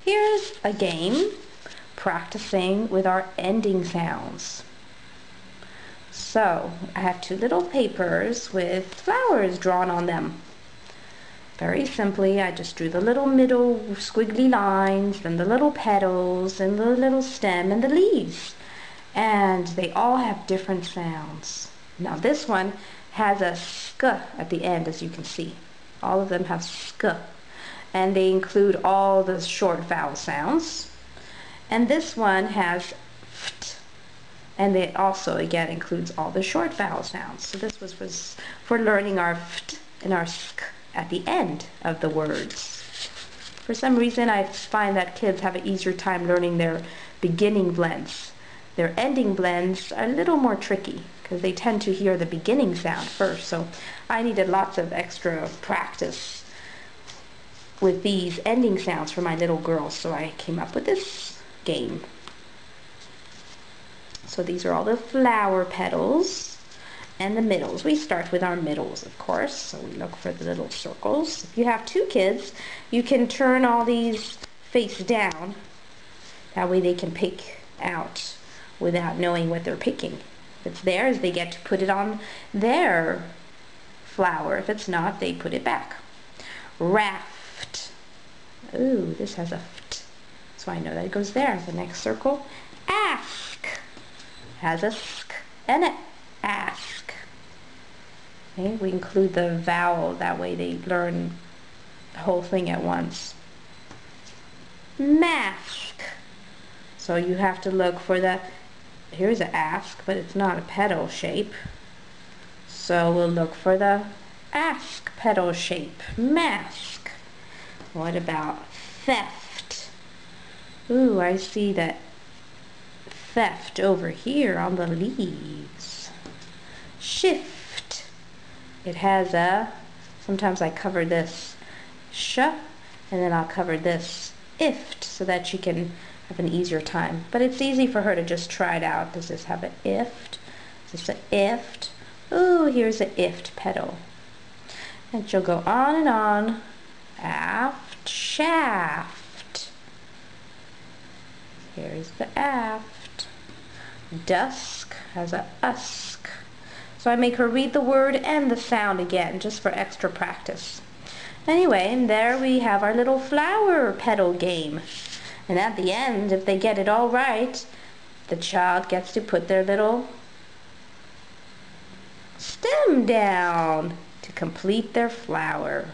Here's a game practicing with our ending sounds. So I have two little papers with flowers drawn on them. Very simply, I just drew the little middle squiggly lines, and the little petals, and the little stem, and the leaves. And they all have different sounds. Now this one has a sk at the end, as you can see. All of them have sk. And they include all the short vowel sounds. And this one has ft. And it also, again, includes all the short vowel sounds. So this was for learning our ft and our sk at the end of the words. For some reason, I find that kids have an easier time learning their beginning blends. Their ending blends are a little more tricky because they tend to hear the beginning sound first. So I needed lots of extra practice with these ending sounds for my little girls. So I came up with this game. So these are all the flower petals and the middles. We start with our middles, of course. So we look for the little circles. If you have two kids, you can turn all these face down. That way they can pick out without knowing what they're picking. If it's theirs, they get to put it on their flower. If it's not, they put it back. Raft. Ooh, this has a ft. So I know that it goes there. The next circle. Ask. Has a sk and an ask. Okay, we include the vowel. That way they learn the whole thing at once. Mask. So you have to look for the, here's an ask, but it's not a petal shape. So we'll look for the ask petal shape. Mask. What about theft? Ooh, I see that theft over here on the leaves. Shift. It has a, sometimes I cover this sh, and then I'll cover this ift so that she can have an easier time. But it's easy for her to just try it out. Does this have an ift? Is this an ift? Ooh, here's an ift petal. And she'll go on and on. Aft, shaft. Here's the aft. Dusk has a usk. So I make her read the word and the sound again, just for extra practice. Anyway, and there we have our little flower petal game. And at the end, if they get it all right, the child gets to put their little stem down to complete their flower.